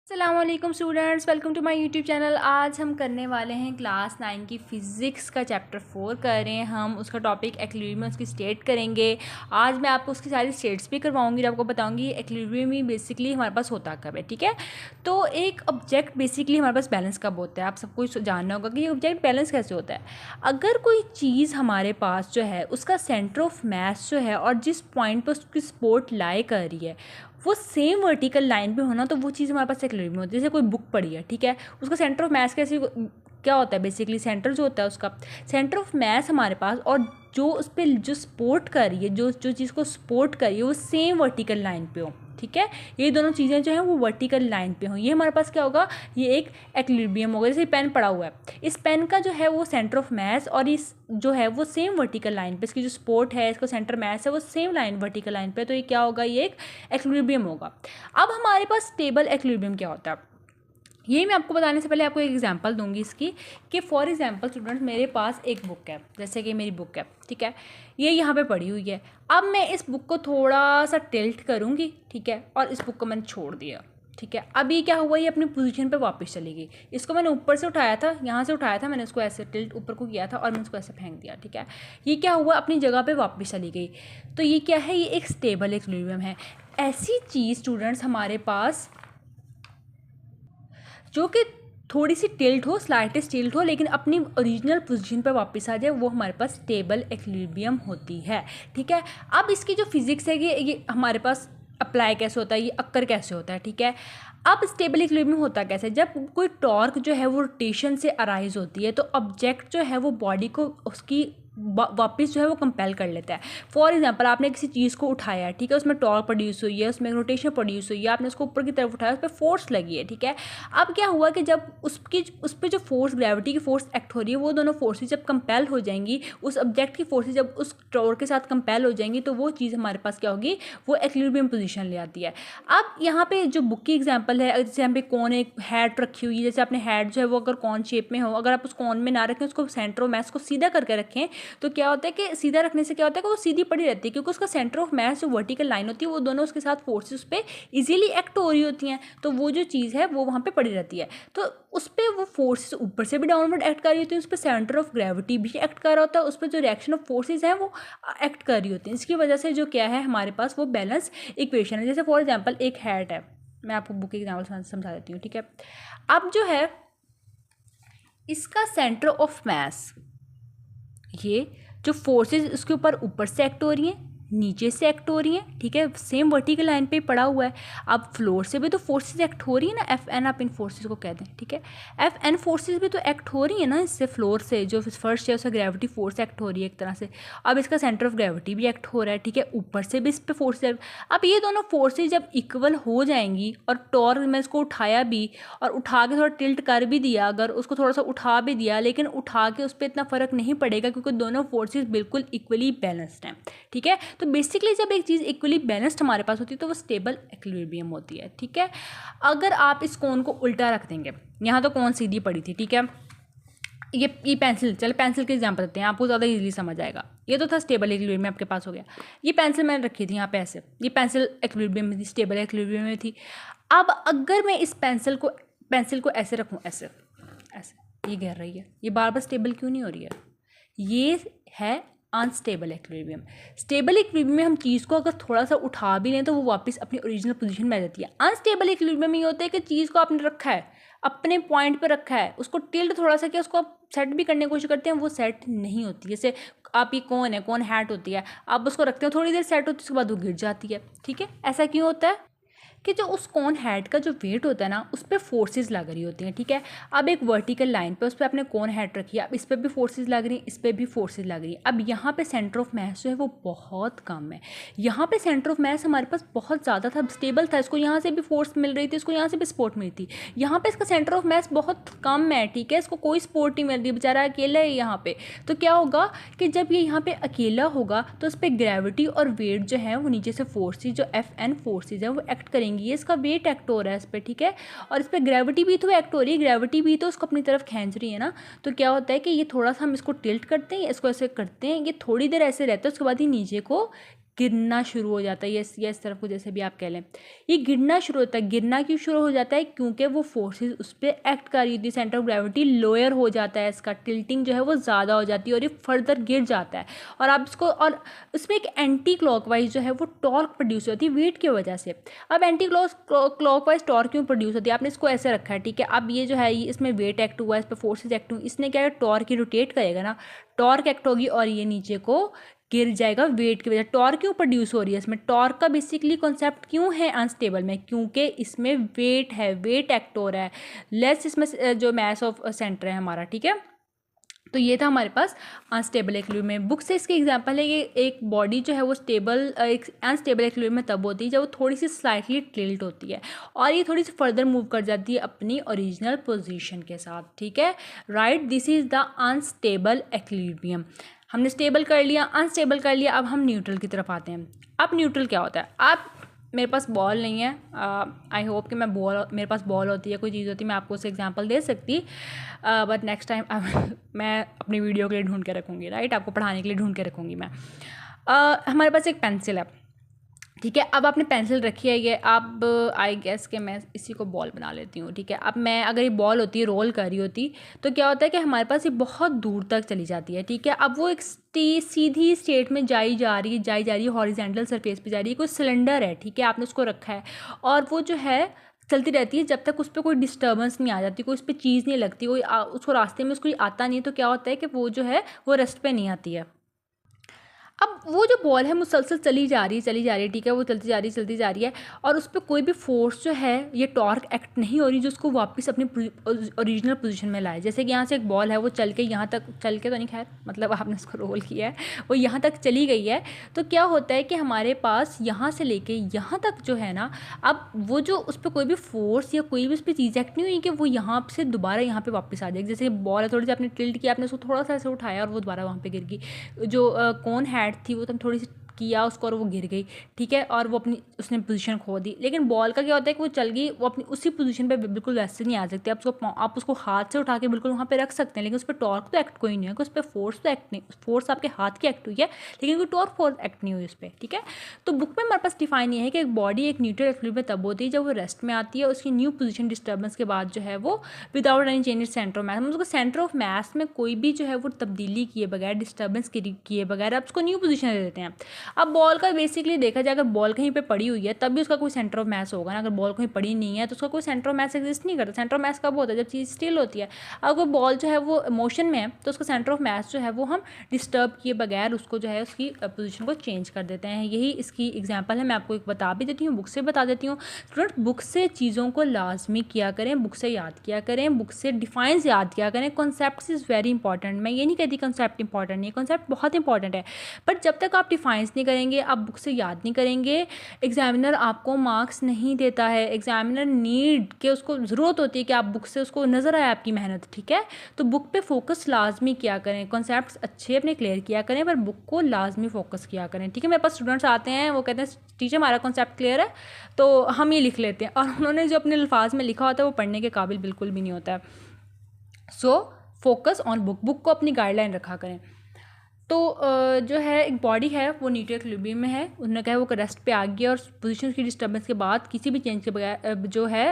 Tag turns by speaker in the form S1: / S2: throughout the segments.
S1: अस्सलामुअलैकुम students, welcome to my YouTube channel. आज हम करने वाले हैं क्लास 9 की फ़िज़िक्स का चैप्टर 4 कर रहे हैं हम। उसका टॉपिक एक्विलिब्रियम उसकी स्टेट करेंगे। आज मैं आपको उसकी सारी स्टेट्स भी करवाऊंगी और आपको बताऊंगी एक्विलिब्रियम ही बेसिकली हमारे पास होता कब है। ठीक है, तो एक ऑब्जेक्ट बेसिकली हमारे पास बैलेंस कब होता है, आप सबको जानना होगा कि ये ऑब्जेक्ट बैलेंस कैसे होता है। अगर कोई चीज़ हमारे पास जो है उसका सेंटर ऑफ मास जो है और जिस पॉइंट पर उसकी सपोर्ट लाई कर रही है वो सेम वर्टिकल लाइन पे होना, तो वो चीज़ हमारे पास एक्विलिब्रियम होती है। जैसे कोई बुक पड़ी है, ठीक है, उसका सेंटर ऑफ मास कैसे क्या होता है, बेसिकली सेंटर जो होता है उसका सेंटर ऑफ मास हमारे पास और जो उस पर जो सपोर्ट कर रही है, जो चीज़ को सपोर्ट कर रही है वो सेम वर्टिकल लाइन पे हो। ठीक है, ये दोनों चीज़ें जो हैं वो वर्टिकल लाइन पे हों, ये हमारे पास क्या होगा, ये एक एक्विलिब्रियम होगा। जैसे पेन पड़ा हुआ है, इस पेन का जो है वो सेंटर ऑफ मास और इस जो है वो सेम वर्टिकल लाइन पे, इसकी जो सपोर्ट है, इसका सेंटर मास है वो सेम लाइन वर्टिकल लाइन पे, तो ये क्या होगा, ये एक एक्विलिब्रियम होगा। अब हमारे पास स्टेबल एक्विलिब्रियम क्या होता है, ये मैं आपको बताने से पहले आपको एक एग्जांपल दूंगी इसकी कि फॉर एग्जांपल स्टूडेंट्स, मेरे पास एक बुक है, जैसे कि मेरी बुक है, ठीक है, ये यहाँ पे पड़ी हुई है। अब मैं इस बुक को थोड़ा सा टिल्ट करूँगी, ठीक है, और इस बुक को मैंने छोड़ दिया। ठीक है, अब ये क्या हुआ, ये अपनी पोजीशन पे वापस चली गई। इसको मैंने ऊपर से उठाया था, यहाँ से उठाया था मैंने, इसको ऐसे टिल्ट ऊपर को किया था और मैंने इसको ऐसे फेंक दिया। ठीक है, ये क्या हुआ, अपनी जगह पे वापस चली गई। तो ये क्या है, ये एक स्टेबल इक्विलिब्रियम है। ऐसी चीज़ स्टूडेंट्स हमारे पास जो कि थोड़ी सी टिल्ट हो, स्लाइटेस्ट टिल्ट हो, लेकिन अपनी ओरिजिनल पोजीशन पर वापस आ जाए, वो हमारे पास स्टेबल इक्विलिब्रियम होती है। ठीक है, अब इसकी जो फिजिक्स है कि ये हमारे पास अप्लाई कैसे होता है, ये अक्कर कैसे होता है। ठीक है, अब स्टेबल इक्विलिब्रियम होता कैसे, जब कोई टॉर्क जो है वो रोटेशन से अराइज होती है तो ऑब्जेक्ट जो है वो बॉडी को उसकी वापस जो है वो कंपेल कर लेता है। फॉर एग्जांपल, आपने किसी चीज़ को उठाया है, ठीक है, उसमें टॉर्क प्रोड्यूस हुई है, उसमें रोटेशन प्रोड्यूस हुई है, आपने उसको ऊपर की तरफ उठाया, उस पर फोर्स लगी है। ठीक है, अब क्या हुआ कि जब उस पर जो फोर्स, ग्रेविटी की फोर्स एक्ट हो रही है, वो दोनों फोर्सेज जब कंपेल हो जाएंगी, उस ऑब्जेक्ट की फोर्सेज जब उस टॉर्क के साथ कंपेल हो जाएंगी, तो वो चीज़ हमारे पास क्या होगी, वो इक्विलिब्रियम पोजीशन ले आती है। अब यहाँ पे जो बुक की एग्जांपल है, जैसे यहाँ पे कौन एक हैट रखी हुई है, जैसे आपने हैट जो है वो अगर कौन शेप में हो, अगर आप उस कौन में ना रखें, उसको सेंटर ऑफ मास को सीधा करके रखें, तो क्या होता है कि सीधा रखने से क्या होता है कि वो सीधी पड़ी रहती है, क्योंकि उसका सेंटर ऑफ मास जो वर्टिकल लाइन होती है वो दोनों उसके साथ फोर्सेस पे इजीली एक्ट हो रही होती हैं, तो वो जो चीज़ है वो वहाँ पे पड़ी रहती है। तो उस पर वो फोर्सेस ऊपर से भी डाउनवर्ड एक्ट कर रही होती है, उस पर सेंटर ऑफ ग्रेविटी भी एक्ट कर रहा होता है, उस पर जो रिएक्शन ऑफ फोर्सेज हैं वो एक्ट कर रही होती हैं। इसकी वजह से जो क्या है हमारे पास वो बैलेंस इक्वेशन है। जैसे फॉर एग्जाम्पल एक हैट है, मैं आपको बुक एग्जाम्पल समझा देती हूँ। ठीक है, अब जो है इसका सेंटर ऑफ मास, ये जो फोर्सेस उसके ऊपर से एक्ट हो रही हैं, नीचे से एक्ट हो रही हैं, ठीक है, सेम वर्टिकल लाइन पे पड़ा हुआ है। अब फ्लोर से भी तो फोर्सेस एक्ट हो रही है ना, एफ एन आप इन फोर्सेस को कहते हैं। ठीक है, एफ एन फोर्सेस भी तो एक्ट हो रही है ना, इससे फ्लोर से जो फर्स्ट है उसका ग्रेविटी फोर्स एक्ट हो रही है एक तरह से। अब इसका सेंटर ऑफ ग्रेविटी भी एक्ट हो रहा है, ठीक है, ऊपर से भी इस पर फोर्स एक्ट। अब ये दोनों फोर्सेज जब इक्वल हो जाएंगी और टॉर्क में इसको उठाया भी और उठा के थोड़ा टिल्ट कर भी दिया, अगर उसको थोड़ा सा उठा भी दिया, लेकिन उठा के उस पर इतना फर्क नहीं पड़ेगा क्योंकि दोनों फोर्सेज बिल्कुल इक्वली बैलेंस्ड हैं। ठीक है, तो बेसिकली जब एक चीज़ इक्वली बैलेंस्ड हमारे पास होती है तो वो स्टेबल इक्विलिब्रियम होती है। ठीक है, अगर आप इस कोन को उल्टा रख देंगे, यहाँ तो कोन सीधी पड़ी थी, ठीक है, ये पेंसिल, चलो पेंसिल के एग्जांपल देते हैं, आपको ज़्यादा इजीली समझ आएगा। ये तो था स्टेबल इक्विलिब्रियम में आपके पास हो गया। ये पेंसिल मैंने रखी थी यहाँ पे ऐसे, ये पेंसिल इक्विलिब्रियम में थी, स्टेबल इक्विलिब्रियम में थी। अब अगर मैं इस पेंसिल को ऐसे रखूँ, ऐसे ऐसे, ये गिर रही है, ये बार बार स्टेबल क्यों नहीं हो रही है, ये है अनस्टेबल इक्विलिब्रियम। स्टेबल इक्विलिब्रियम में हम चीज़ को अगर थोड़ा सा उठा भी लें तो वो वापस अपनी ओरिजिनल पोजीशन में आ जाती है। अनस्टेबल इक्विलिब्रियम में ये होता है कि चीज़ को आपने रखा है, अपने पॉइंट पे रखा है, उसको टिल्ट थोड़ा सा किया, उसको आप सेट भी करने की कोशिश करते हैं, वो सेट नहीं होती। जैसे आप ये कौन है, कौन हैट होती है, आप उसको रखते हो, थोड़ी देर सेट होती है, उसके बाद वो गिर जाती है। ठीक है, ऐसा क्यों होता है कि जो उस कौन हेड का जो वेट होता है ना, उस पर फोर्सेस लग रही होती हैं। ठीक है, अब एक वर्टिकल लाइन पे उस पर आपने कौन हेड रखी है, अब इस पर भी फोर्सेस लग रही हैं, इस पर भी फोर्सेस लग रही हैं। अब यहाँ पे सेंटर ऑफ मास जो है वो बहुत कम है, यहाँ पे सेंटर ऑफ मास हमारे पास बहुत ज़्यादा था, स्टेबल था, इसको यहाँ से भी फोर्स मिल रही थी, इसको यहाँ से भी सपोर्ट मिली थी। यहाँ पे इसका सेंटर ऑफ मास बहुत कम है, ठीक है, इसको कोई सपोर्ट नहीं मिल रही, बेचारा अकेला है यहाँ पे। तो क्या होगा कि जब ये यहाँ पे अकेला होगा तो उस पर ग्रेविटी और वेट जो है वो नीचे से फोर्सेज जो एफ एन फोर्सेज है वो एक्ट करेंगी, ये इसका वेट एक्ट हो रहा है इस पर। ठीक है, और इस पर ग्रेविटी भी तो एक्ट हो रही है, ग्रेविटी भी तो उसको अपनी तरफ खींच रही है ना। तो क्या होता है कि ये थोड़ा सा हम इसको टिल्ट करते हैं, इसको ऐसे करते हैं, ये थोड़ी देर ऐसे रहता है, उसके बाद ये नीचे को गिरना शुरू हो जाता है, या इस तरफ को जैसे भी आप कह लें, ये गिरना शुरू होता है। गिरना क्यों शुरू हो जाता है? क्योंकि वो फोर्सेस उस पर एक्ट कर रही होती है, सेंटर ऑफ ग्रेविटी लोअर हो जाता है, इसका टिल्टिंग जो है वो ज़्यादा हो जाती है और ये फर्दर गिर जाता है। और आप इसको, और इसमें एक एंटी क्लॉकवाइज जो है वो टॉर्क प्रोड्यूस होती है वेट की वजह से। अब एंटी क्लॉकवाइज टॉर्क क्यों प्रोड्यूस होती है? आपने इसको ऐसे रखा है, ठीक है। अब ये जो है इसमें वेट एक्ट हुआ है, इस पर फोर्सेज एक्ट हुई, इसने क्या है, टॉर्क ही रोटेट करेगा ना, टॉर्क एक्ट होगी और ये नीचे को गिर जाएगा वेट की वजह। टॉर्क क्यों प्रोड्यूस हो रही है इसमें? टॉर्क का बेसिकली कॉन्सेप्ट क्यों है अनस्टेबल में? क्योंकि इसमें वेट है, वेट एक्ट हो रहा है, लेस इसमें जो मैस ऑफ सेंटर है हमारा, ठीक है। तो ये था हमारे पास अनस्टेबल इक्विलिब्रियम में। बुक से इसके एग्जांपल है कि एक बॉडी जो है वो स्टेबल, एक अनस्टेबल इक्विलिब्रियम में तब होती है जब वो थोड़ी सी स्लाइटली टिल्ट होती है और ये थोड़ी सी फर्दर मूव कर जाती है अपनी ओरिजिनल पोजीशन के साथ, ठीक है। Right, this is the unstable equilibrium. हमने स्टेबल कर लिया, अनस्टेबल कर लिया, अब हम न्यूट्रल की तरफ आते हैं। अब न्यूट्रल क्या होता है? अब मेरे पास बॉल नहीं है, आई होप कि मैं मेरे पास बॉल होती है, कोई चीज़ होती, मैं आपको उससे एग्जांपल दे सकती, बट नेक्स्ट टाइम मैं अपनी वीडियो के लिए ढूंढ के रखूँगी, राइट, आपको पढ़ाने के लिए ढूंढ के रखूँगी मैं। हमारे पास एक पेंसिल है, ठीक है। अब आपने पेंसिल रखी है, ये अब आई गेस कि मैं इसी को बॉल बना लेती हूँ, ठीक है। अब मैं अगर ये बॉल होती है, रोल कर रही होती, तो क्या होता है कि हमारे पास ये बहुत दूर तक चली जाती है, ठीक है। अब वो एक सीधी स्टेट में जाई जा रही है, हॉरिजेंटल सरफेस पे जा रही है, कोई सिलेंडर है, ठीक है, आपने उसको रखा है और वो जो है चलती रहती है जब तक उस पर कोई डिस्टर्बेंस नहीं आ जाती, कोई उस पर चीज़ नहीं लगती, कोई उसको रास्ते में उसको आता नहीं, तो क्या होता है कि वो जो है वो रेस्ट पे नहीं आती है। अब वो जो बॉल है मुसलसल चली जा रही है, ठीक है, वो चलती जा रही है और उस पर कोई भी फोर्स जो है, ये टॉर्क एक्ट नहीं हो रही जो उसको वापस अपनी ओरिजिनल पोजीशन में लाए। जैसे कि यहाँ से एक बॉल है, वो चल के यहाँ तक, चल के तो नहीं, खैर मतलब आपने उसको रोल किया है, वो यहाँ तक चली गई है, तो क्या होता है कि हमारे पास यहाँ से लेके यहाँ तक जो है ना, अब वो जो उस पर कोई भी फोर्स या कोई भी उस पर चीज़ एक्ट नहीं हुई कि वो यहाँ से दोबारा यहाँ पर वापस आ जाएगी। जैसे बॉल है, थोड़ी सी आपने टिल्ट किया, आपने उसको थोड़ा सा ऐसे उठाया और वो दोबारा वहाँ पर गिर गई। जो कौन है थी वो तब थोड़ी सी किया उसको और वो गिर गई, ठीक है, और वो अपनी उसने पोजीशन खो दी। लेकिन बॉल का क्या होता है कि वो चल गई, वो अपनी उसी पोजीशन पे बिल्कुल वैसे नहीं आ सकती। आप उसको हाथ से उठा के बिल्कुल वहाँ पे रख सकते हैं, लेकिन उस पर टॉर्क तो एक्ट कोई नहीं है, उस पर फोर्स तो एक्ट नहीं, फोर्स आपके हाथ की एक्ट हुई है लेकिन कोई टॉर्क फोर्स एक्ट नहीं हुई उस पर, ठीक है। तो बुक में हमारे पास डिफाइन ये है कि एक बॉडी एक न्यूट्रल इक्विलिब्रियम में तब होती है जब वो रेस्ट में आती है, उसकी न्यू पोजीशन डिस्टर्बेंस के बाद जो है वो without any change centre of mass, उसको सेंटर ऑफ मैस में कोई भी जो है वो तब्दीली किए बगैर, डिस्टर्बेंस किए बगैर आप उसको न्यू पोजीशन दे देते हैं। अब बॉल का बेसिकली देखा जाए, अगर बॉल कहीं पे पड़ी हुई है तब भी उसका कोई सेंटर ऑफ मैस होगा ना, अगर बॉल कहीं पड़ी नहीं है तो उसका कोई सेंटर ऑफ मैस एग्जिस्ट नहीं करता। सेंटर ऑफ मैस कब होता है? जब चीज़ स्टिल होती है। अगर बॉल जो है वो मोशन में है तो उसका सेंटर ऑफ मैस जो है वो हम डिस्टर्ब किए बगैर उसको जो है उसकी पोजीशन को चेंज कर देते हैं। यही इसकी एग्जाम्पल है, मैं आपको एक बता भी देती हूँ, बुक से बता देती हूँ। स्टूडेंट, बुक से चीज़ों को लाजमी किया करें, बुक से याद किया करें, बुक से डिफाइंस याद किया करें। Concept is very important. मैं ये नहीं कहती कॉन्सेप्ट इंपॉर्टेंट नहीं है, कॉन्सेप्ट बहुत इंपॉर्टेंट है, बट जब तक आप डिफाइंस नहीं करेंगे, आप बुक से याद नहीं करेंगे, एग्जामिनर आपको मार्क्स नहीं देता है। एग्जामिनर नीड के, उसको ज़रूरत होती है कि आप बुक से उसको नज़र आए आपकी मेहनत, ठीक है। तो बुक पे फोकस लाजमी किया करें, कॉन्सेप्ट्स अच्छे अपने क्लियर किया करें, पर बुक को लाजमी फोकस किया करें, ठीक है। मेरे पास स्टूडेंट्स आते हैं, वो कहते हैं टीचर हमारा कॉन्सेप्ट क्लियर है, तो हम ये लिख लेते हैं, और उन्होंने जो अपने अल्फाज में लिखा होता है वो पढ़ने के काबिल बिल्कुल भी नहीं होता है। So focus on book, book को अपनी गाइडलाइन रखा करें। तो जो है एक बॉडी है वो न्यूट्रल इक्विलिब्रियम में है, उन्होंने कहा वो रेस्ट पे आ गया और पोजीशन की डिस्टर्बेंस के बाद किसी भी चेंज के बगैर जो है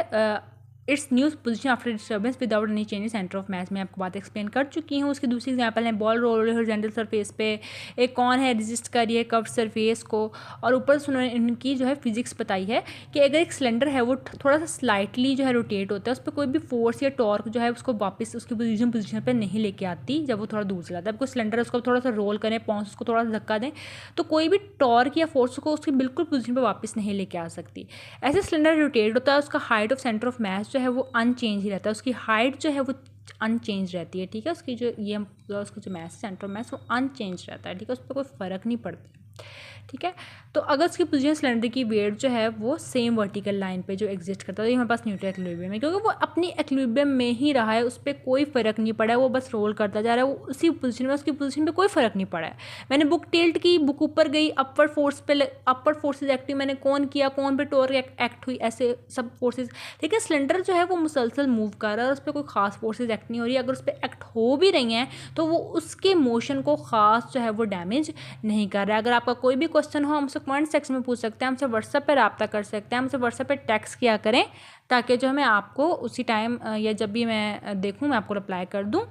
S1: it's new position after disturbance without any change centre of mass में आपको बात एक्सप्लेन कर चुकी हूँ। उसकी दूसरी एग्जांपल है बॉल रोल हॉरिजॉन्टल सरफेस पे, एक कौन है रेजिस्ट कर रही है कर्व सरफेस को, और ऊपर से उन्होंने इनकी जो है फिजिक्स बताई है कि अगर एक सिलेंडर है वो थोड़ा सा स्लाइटली जो है रोटेट होता है, उस पर कोई भी फोर्स या टॉर्क जो है उसको वापस उसकी पोजीशन पर नहीं लेके आती जब वो थोड़ा दूर से जाता है। कोई सिलेंडर है उसको थोड़ा सा रोल करें, पॉन्स उसको थोड़ा सा धक्का दें, तो कोई भी टॉर्क या फोर्स को उसकी बिल्कुल पोजीशन पर वापस नहीं लेके आ सकती। ऐसे सिलेंडर रोटेट होता है, उसका height of centre of mass जो है वो अनचेंज ही रहता है, उसकी हाइट जो है वो अनचेंज रहती है, ठीक है। उसकी जो ये उसका जो मैस सेंटर मैस वो अनचेंज रहता है, ठीक है, उस पर कोई फ़र्क नहीं पड़ता, ठीक है। तो अगर उसकी पोजीशन सिलेंडर की वेट जो है वो सेम वर्टिकल लाइन पे जो एग्जिस्ट करता है, तो ये हमारे पास न्यूट्रल इक्विलिब्रियम है, क्योंकि वो अपनी इक्विलिब्रियम में ही रहा है, उस पर कोई फ़र्क नहीं पड़ा है, वो बस रोल करता जा रहा है, वो उसी पोजीशन में, उसकी पोजीशन पे कोई फ़र्क नहीं पड़ा है। मैंने बुक टिल्ट की, बुक ऊपर गई, अपवर्ड फोर्सेज एक्टिव मैंने कौन किया, कौन पे टॉर्क एक्ट हुई, ऐसे सब फोर्सेज, लेकिन सिलेंडर जो है वो मुसलसल मूव कर रहा है और उस पर कोई खास फोर्सेज एक्ट नहीं हो रही है। अगर उस पर एक्ट हो भी रही हैं तो वो उसके मोशन को ख़ास जो है वो डैमेज नहीं कर रहा है। अगर आप आपका कोई भी क्वेश्चन हो हमसे कमेंट सेक्शन में पूछ सकते हैं, हमसे व्हाट्सएप पर रब्ता कर सकते हैं, हमसे व्हाट्सएप पर टेक्स्ट किया करें ताकि जो है मैं आपको उसी टाइम या जब भी मैं देखूँ मैं आपको रिप्लाई कर दूँ।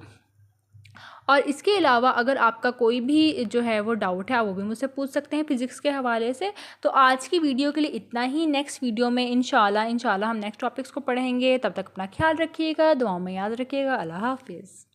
S1: और इसके अलावा अगर आपका कोई भी जो है वो डाउट है वो भी मुझसे पूछ सकते हैं फिज़िक्स के हवाले से। तो आज की वीडियो के लिए इतना ही। नेक्स्ट वीडियो में इंशाल्लाह हम नेक्स्ट टॉपिक्स को पढ़ेंगे। तब तक अपना ख्याल रखिएगा, दुआओं में याद रखिएगा। अल्लाह हाफिज़।